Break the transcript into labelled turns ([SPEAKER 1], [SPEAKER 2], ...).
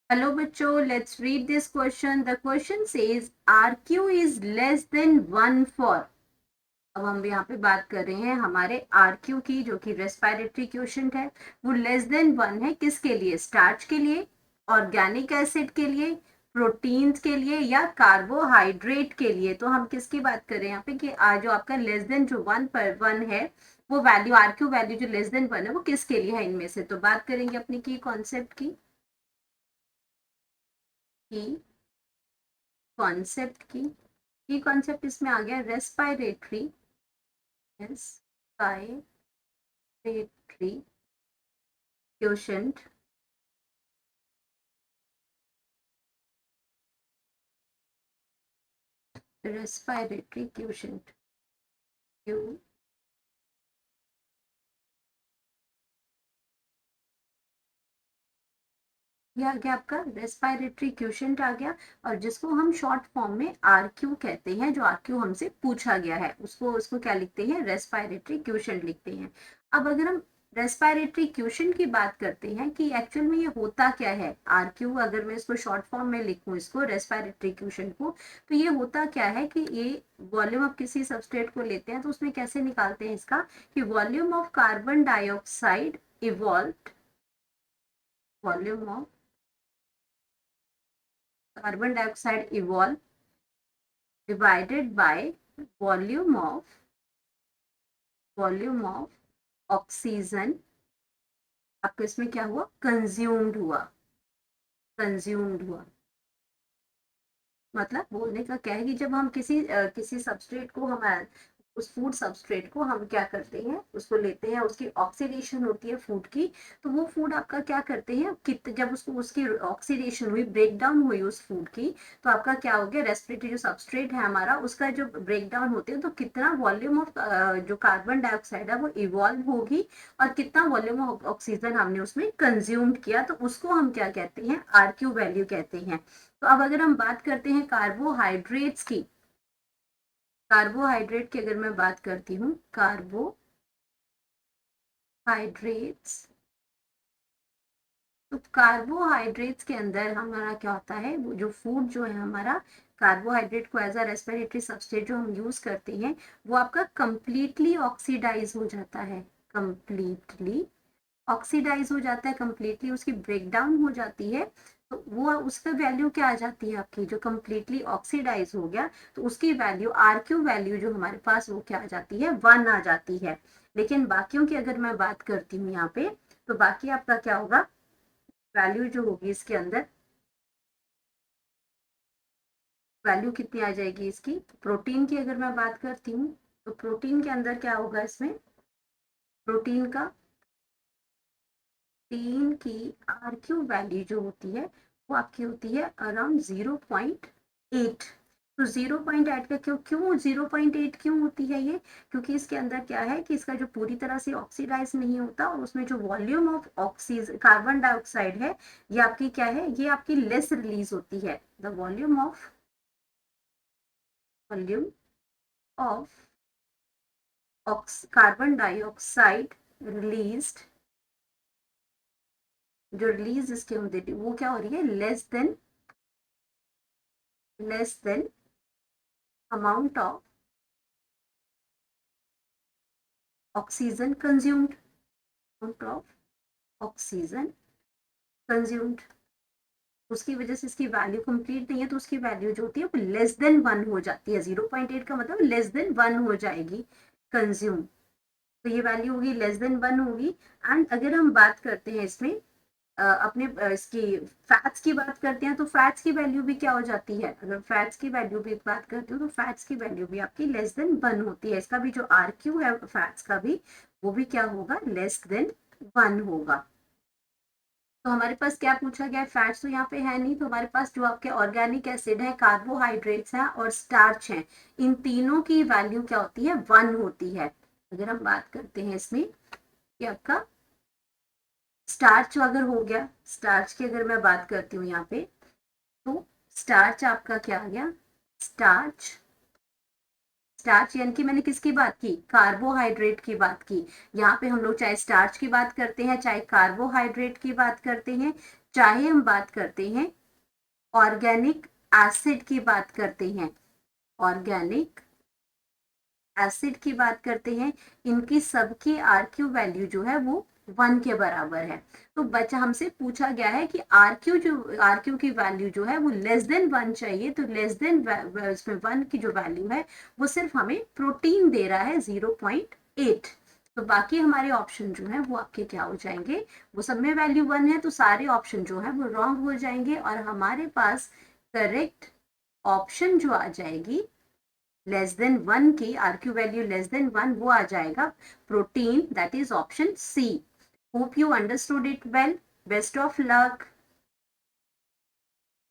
[SPEAKER 1] Hello बच्चों, let's read this question. The question says RQ is less than 1 for. अब हम यहाँ पे बात कर रहे हैं हमारे RQ की, जो कि रेस्पिरेटरी क्वोशिएंट है, वो लेस देन 1 है। किसके लिए? स्टार्च के लिए, ऑर्गेनिक एसिड के लिए, प्रोटीन्स के लिए या कार्बोहाइड्रेट के लिए। तो हम किसकी बात कर रहे हैं यहाँ पे कि जो आपका लेस देन जो 1 है, वो वैल्यू RQ वैल्यू जो लेस देन 1 है, वो किसके लिए है इनमें से। तो बात करेंगे अपनी की कॉन्सेप्ट की कॉन्सेप्ट की ये कॉन्सेप्ट इसमें आ गया respiratory quotient. Respiratory quotient Q ये आ गया आपका रेस्पिरेटरी क्वोशिएंट आ गया, और जिसको हम शॉर्ट फॉर्म में RQ कहते हैं। जो RQ हमसे पूछा गया है उसको उसको क्या लिखते हैं? रेस्पिरेटरी क्वोशिएंट लिखते हैं। अब अगर हम रेस्पिरेटरी क्वोशिएंट की बात करते हैं कि एक्चुअल में ये होता क्या है RQ, अगर मैं इसको शॉर्ट फॉर्म में लिखूं, इसको रेस्पिरेटरी क्वोशिएंट को, तो ये होता क्या है कि ये वॉल्यूम ऑफ किसी सबस्ट्रेट को लेते हैं तो उसमें कैसे निकालते हैं इसका, कि volume of carbon dioxide evolve, volume of carbon dioxide evolve divided by volume of oxygen. आपको इसमें क्या हुआ? कंज्यूम्ड हुआ। मतलब बोलने का क्या है कि जब हम किसी सबस्ट्रेट को, हम उस फूड सबस्ट्रेट को हम क्या करते हैं, उसको लेते हैं, उसकी ऑक्सीडेशन होती है फूड की, तो वो फूड आपका क्या करते हैं, जब उसको उसकी ऑक्सीडेशन हुई, ब्रेक डाउन हुई उस फूड की, तो आपका क्या हो गया, रेस्पिरेटरी जो सबस्ट्रेट है हमारा, उसका जो ब्रेक डाउन होते हैं तो कितना वॉल्यूम ऑफ जो कार्बन डाइऑक्साइड है वो इवॉल्व होगी, और कितना वॉल्यूम ऑफ ऑक्सीजन हमने उसमें कंज्यूम्ड किया, तो उसको हम क्या कहते हैं? RQ वैल्यू कहते हैं। तो अब अगर हम बात करते हैं कार्बोहाइड्रेट्स की, कार्बोहाइड्रेट की अगर मैं बात करती हूँ, कार्बोहाइड्रेट्स, तो कार्बोहाइड्रेट्स के अंदर हमारा क्या होता है, वो जो फूड जो है हमारा, कार्बोहाइड्रेट को एज अ रेस्पिरेटरी सबस्ट्रेट जो हम यूज करते हैं, वो आपका कंप्लीटली ऑक्सीडाइज हो जाता है, कंप्लीटली ऑक्सीडाइज हो जाता है, कंप्लीटली उसकी ब्रेकडाउन हो जाती है। तो वो उसका वैल्यू क्या आ जाती है आपकी, जो कंप्लीटली ऑक्सीडाइज हो गया, तो उसकी वैल्यू RQ वैल्यू जो हमारे पास, वो क्या आ जाती है? 1 आ जाती है। लेकिन बाकियों की अगर मैं बात करती हूँ यहाँ पे, तो बाकी आपका क्या होगा, वैल्यू जो होगी इसके अंदर, वैल्यू कितनी आ जाएगी इसकी। प्रोटीन की अगर मैं बात करती हूँ, तो प्रोटीन के अंदर क्या होगा इसमें, प्रोटीन का 3 की RQ वैल्यू जो होती है, वो आपकी होती है अराउंड 0.8। तो 0.8 का क्यों 0.8 क्यों होती है ये? क्योंकि इसके अंदर क्या है कि इसका जो पूरी तरह से ऑक्सीडाइज नहीं होता, और उसमें जो volume of oxygen carbon dioxide है, ये आपकी क्या है, ये आपकी लेस रिलीज होती है। The volume of carbon dioxide released, जो रिलीज इसके होती है वो क्या हो रही है, less than amount of oxygen consumed, amount of oxygen consumed। उसकी वजह से इसकी वैल्यू कंप्लीट नहीं है, तो उसकी वैल्यू जो होती है वो लेस देन 1 हो जाती है। 0.8 का मतलब लेस देन 1 हो जाएगी कंज्यूम, तो ये वैल्यू होगी लेस देन 1 होगी। एंड अगर हम बात करते हैं इसमें अपने इसकी फैट्स की बात करते हैं, तो फैट्स की वैल्यू भी क्या हो जाती है, अगर फैट्स की वैल्यू भी बात करते हो, तो फैट्स की वैल्यू भी आपकी लेस देन 1 होती है। इसका भी जो RQ है फैट्स का भी, वो भी क्या होगा, लेस देन 1 होगा। तो हमारे पास क्या पूछा गया है, फैट्स तो यहाँ पे है नहीं, तो हमारे पास जो आपके ऑर्गेनिक एसिड है, कार्बोहाइड्रेट्स हैं और स्टार्च हैं, इन तीनों की वैल्यू क्या होती है, 1 होती है। अगर हम बात करते हैं इसमें कि आपका स्टार्च अगर हो गया, स्टार्च की अगर मैं बात करती हूँ यहाँ पे, तो स्टार्च आपका क्या आ गया, स्टार्च स्टार्च यानी कि मैंने किसकी बात की, कार्बोहाइड्रेट की बात की। यहाँ पे हम लोग चाहे स्टार्च की बात करते हैं, चाहे कार्बोहाइड्रेट की बात करते हैं, चाहे हम बात करते हैं ऑर्गेनिक एसिड की बात करते हैं, ऑर्गेनिक एसिड की बात करते हैं, इनकी सबकी आरक्यू वैल्यू जो है वो 1 के बराबर है। तो बच्चा हमसे पूछा गया है कि आरक्यू की वैल्यू जो है वो लेस देन 1 चाहिए, तो लेस देन इसमें 1 की जो वैल्यू है वो सिर्फ हमें प्रोटीन दे रहा है 0.8। तो बाकी हमारे ऑप्शन जो है वो आपके क्या हो जाएंगे, वो सब में वैल्यू 1 है, तो सारे ऑप्शन जो है वो रॉन्ग हो जाएंगे और हमारे पास करेक्ट ऑप्शन जो आ जाएगी लेस देन 1 की आरक्यू वैल्यू लेस देन 1 वो आ जाएगा protein, that is option C. Hope you understood it well, best of luck.